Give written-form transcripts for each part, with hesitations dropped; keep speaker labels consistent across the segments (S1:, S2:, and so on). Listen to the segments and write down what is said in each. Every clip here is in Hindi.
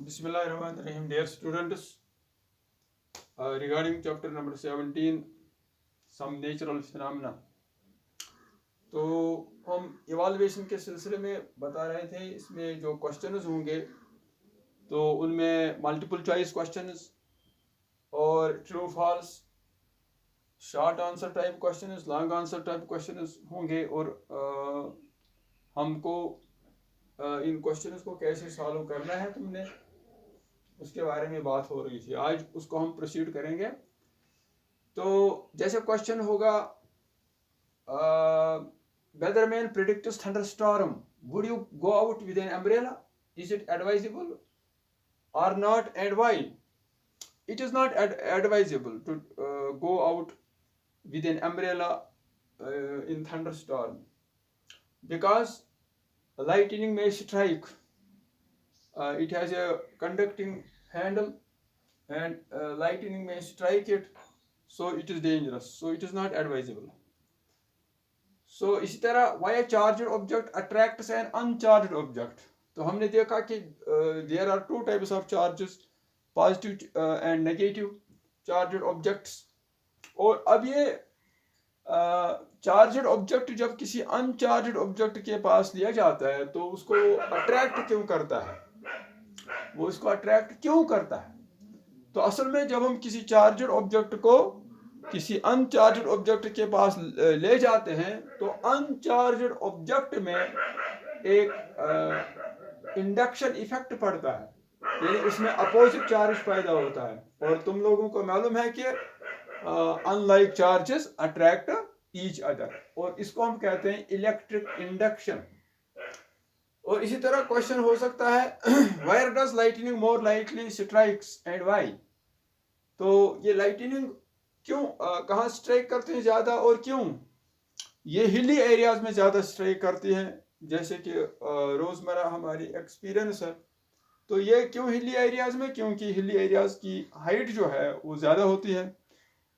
S1: Bismillahirrahmanirrahim. Dear students, regarding chapter number 17, some natural phenomena. तो हम इवाल्वेशन के सिलसिले में बता रहे थे, इसमें जो क्वेश्चंस होंगे तो उनमें मल्टीपल चॉइस क्वेश्चंस और true false, short answer type questions, long answer type questions होंगे और हमको इन क्वेश्चंस को कैसे सॉल्व करना है तुमने उसके बारे में बात हो रही थी। आज उसको हम प्रोसीड करेंगे। तो जैसे क्वेश्चन होगा, weatherman predicts thunderstorm, would you go out with an umbrella? Is it advisable or not, and why? It is not advisable to go out with an umbrella in thunderstorm, because lightning may strike. It has a conducting handle and lightning may strike it, so it is dangerous, so it is not advisable. So इसी तरह why a charged object attracts an uncharged object. तो हमने देखा कि there are two types of charges, positive and negative charged objects. और अब ये चार्जड ऑब्जेक्ट जब किसी अनचार्जड ऑब्जेक्ट के पास लिया जाता है तो उसको अट्रैक्ट क्यों करता है, वो इसको अट्रैक्ट क्यों करता है? तो असल में जब हम किसी चार्जड ऑब्जेक्ट को किसी अनचार्जड ऑब्जेक्ट के पास ले जाते हैं तो अनचार्जड ऑब्जेक्ट में एक इंडक्शन इफेक्ट पड़ता है, यानी उसमें अपोजिट चार्ज पैदा होता है। और तुम लोगों को मालूम है कि unlike charges attract each other, और इसको हम कहते हैं इलेक्ट्रिक इंडक्शन। और इसी तरह क्वेश्चन हो सकता है where does lightning more lightly strikes and why. तो ये लाइटनिंग क्यों कहाँ स्ट्राइक करते हैं ज़्यादा और क्यों? ये हिली एरियाज में ज़्यादा स्ट्राइक करती हैं, जैसे कि रोज़मर्रा हमारी एक्सपीरियंस है। तो ये क्यों हिली एरियाज में? क्योंकि हिली एरियाज की हाइट जो है वो ज़्यादा होती है,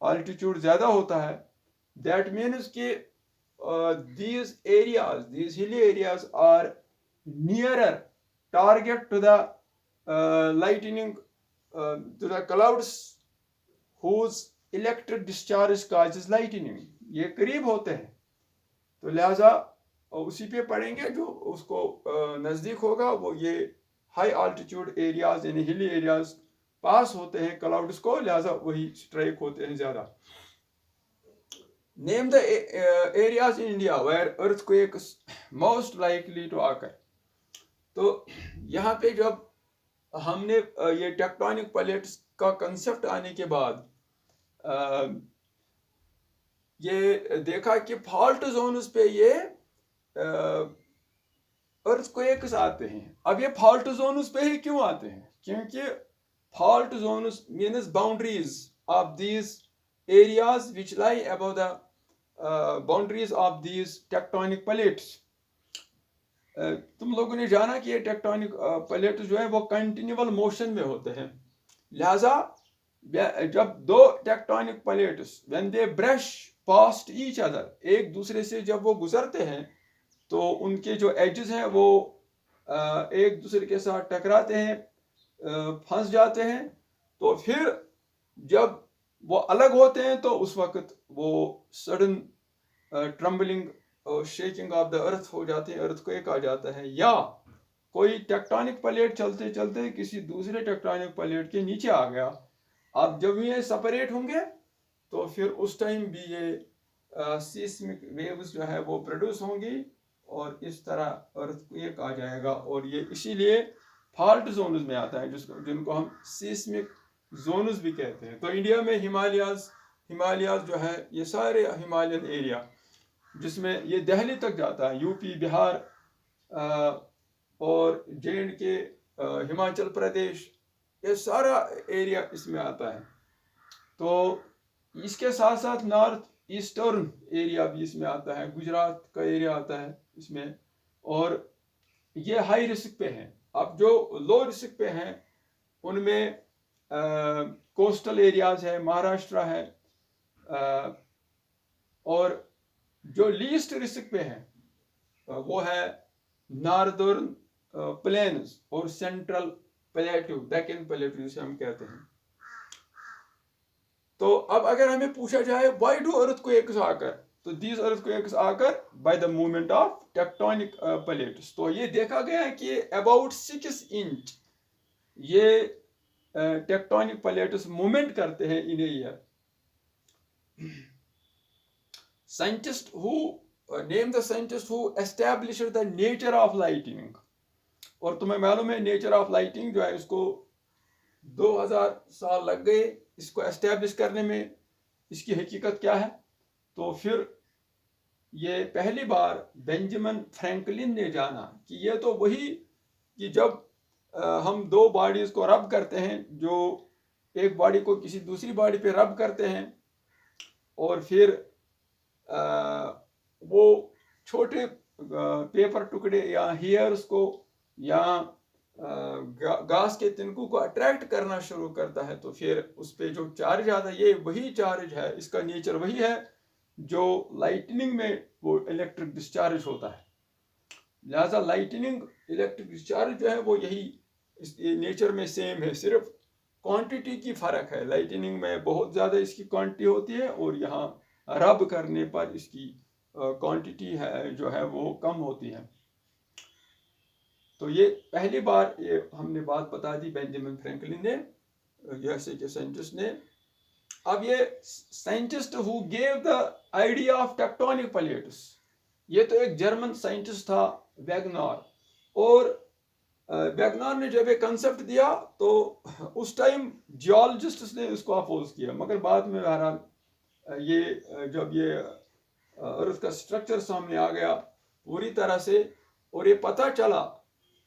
S1: ऑल्टीट्यूड ज़्यादा होता है। दैट मीन्स कि these areas, these hilly areas are nearer target to the lightning, to the clouds whose electric discharge causes lightning. ये करीब होते हैं, तो लिहाजा उसी पे पढ़ेंगे जो उसको नज़दीक होगा, वो ये हाई आल्टीट्यूड एरियाज यानी हिली एरियाज पास होते हैं क्लाउड्स को, लिहाजा वही स्ट्राइक होते हैं ज़्यादा। Name the areas in India where earthquakes most likely to occur. तो यहाँ पे जब हमने ये टेक्टोनिक प्लेट्स का कंसेप्ट आने के बाद ये देखा कि फॉल्ट जोन्स पे ये अर्थक्वेक्स आते हैं। अब ये फॉल्ट जोन्स पे ही क्यों आते हैं? क्योंकि fault zones means boundaries of these areas which lie above the boundaries of these tectonic plates. तुम लोगों ने जाना कि ये टेक्टोनिक प्लेट्स जो है वो कंटिन्यूअल मोशन में होते हैं, लिहाजा जब दो tectonic plates when they brush past each other, एक दूसरे से जब वो गुजरते हैं तो उनके जो एजेस हैं वो एक दूसरे के साथ टकराते हैं, फंस जाते हैं। तो फिर जब वो अलग होते हैं तो उस वक्त वो सडन ट्रम्बलिंग और शेकिंग ऑफ द अर्थ हो जाती है, अर्थक्वेक आ जाता है। या कोई टेक्टोनिक प्लेट चलते चलते किसी दूसरे टेक्टोनिक प्लेट के नीचे आ गया, अब जब ये सेपरेट होंगे तो फिर उस टाइम भी ये सीस्मिक वेव्स जो है वो प्रोड्यूस होंगी और इस तरह अर्थक्वेक आ जाएगा। और ये इसीलिए फॉल्ट जोन्स में आता है जिनको हम सीस्मिक जोन्स भी कहते हैं। तो इंडिया में हिमालयाज जो है ये सारे हिमालयन एरिया जिसमें ये दिल्ली तक जाता है, यूपी, बिहार और J&K, हिमाचल प्रदेश, ये सारा एरिया इसमें आता है। तो इसके साथ साथ नॉर्थ ईस्टर्न एरिया भी इसमें आता है, गुजरात का एरिया आता है इसमें, और ये हाई रिस्क पे हैं। अब जो लो रिस्क पे हैं उनमें कोस्टल एरियाज है, महाराष्ट्र है, और जो लीस्ट रिस्क पे हैं वो है नॉर्दर्न प्लेन्स और सेंट्रल प्लेटू, डेक्कन प्लेटू जिसे हम कहते हैं। तो अब अगर हमें पूछा जाए व्हाई डू अर्थक्वेक्स आकर, तो दीज अर्थक्वेक्स आकर by the movement of tectonic plates. तो ये देखा गया है कि अबाउट 6 इंच ये टेक्टोनिक प्लेट्स मूवमेंट करते हैं in a year. Scientist who name the scientist who established the nature of lightning. और तुम्हें मालूम है नेचर ऑफ लाइटिंग जो है इसको 2000 साल लग गए इसको एस्टैब्लिश करने में। इसकी हकीकत क्या है? तो फिर ये पहली बार बेंजामिन फ्रैंकलिन ने जाना कि ये तो वही कि जब हम दो बॉडीज को रब करते हैं, जो एक बॉडी को किसी दूसरी बॉडी पे रब करते हैं और फिर वो छोटे पेपर टुकड़े या हेयर्स को या घास के तिनकों को अट्रैक्ट करना शुरू करता है, तो फिर उस पर जो चार्ज आता है ये वही चार्ज है, इसका नेचर वही है जो लाइटनिंग में वो इलेक्ट्रिक डिस्चार्ज होता है। लिहाजा लाइटनिंग इलेक्ट्रिक डिस्चार्ज जो है वो यही नेचर में सेम है, सिर्फ क्वांटिटी की फ़र्क है। लाइटनिंग में बहुत ज़्यादा इसकी क्वांटिटी होती है और यहाँ रब करने पर इसकी क्वांटिटी है जो है वो कम होती है। तो ये पहली बार ये हमने बात बता दी बेंजामिन फ्रैंकलिन ने, यूएसए के साइंटिस्ट ने। अब ये scientist who gave the idea of tectonic plates, ये तो एक जर्मन साइंटिस्ट था वैगनर। और वैगनर ने जब ये कंसेप्ट दिया तो उस टाइम जियोलॉजिस्ट ने उसको अपोज किया, मगर बाद में बहरहाल ये जब ये अर्थ का स्ट्रक्चर सामने आ गया पूरी तरह से और ये पता चला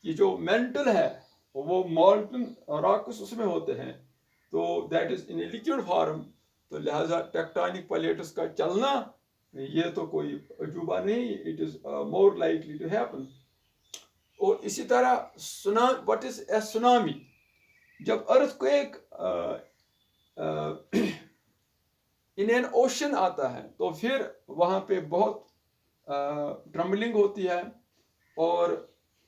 S1: कि जो मेंटल है वो मॉल्टन रॉक्स उसमें होते हैं, तो that is in a liquid form. तो लिहाजा टेक्टोनिक प्लेट्स का चलना ये तो कोई अजूबा नहीं, it is more likely to happen. और इसी तरह व्हाट इज ए सुनामी, जब अर्थक्वेक इन एन ओशन आता है तो फिर वहाँ पे बहुत ट्रम्बलिंग होती है और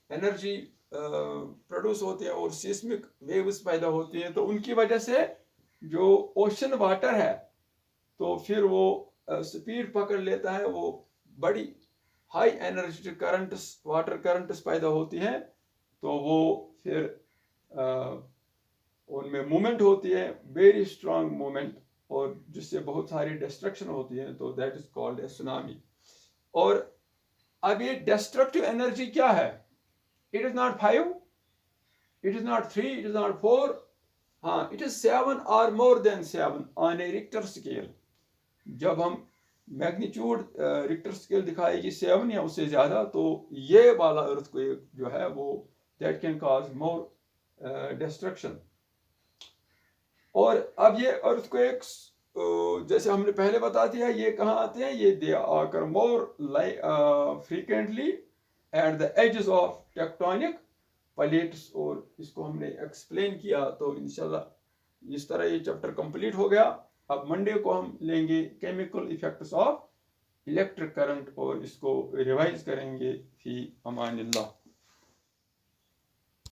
S1: एनर्जी प्रोड्यूस होती है और सिस्मिक वेव्स पैदा होती हैं। तो उनकी वजह से जो ओशन वाटर है तो फिर वो स्पीड पकड़ लेता है, वो बड़ी high energy currents water currents पैदा होती हैं, तो वो फिर उनमें मूवमेंट होती है, वेरी स्ट्रांग मूवमेंट, और जिससे बहुत सारी डिस्ट्रक्शन होती है, तो that is called a tsunami. और अब ये डिस्ट्रक्टिव एनर्जी क्या है? It is not 5, it is not 3, it is not 4, हाँ इट इज 7 और more than 7 on A Richter scale. जब हम मैग्नीट्यूड रिक्टर स्केल दिखाएगी 7 या उससे ज़्यादा, तो ये वाला अर्थक्वेक जो है वो that can cause more destruction. और अब ये अर्थक्वेक्स जैसे हमने पहले बता दिया ये कहाँ आते हैं, ये दे आकर more frequently at the edges of tectonic plates. और इसको हमने एक्सप्लेन किया, तो इंशाल्लाह इस तरह ये चैप्टर कंप्लीट हो गया। अब मंडे को हम लेंगे chemical effects of electric current और इसको रिवाइज करेंगे। फी अमानिल्लाह।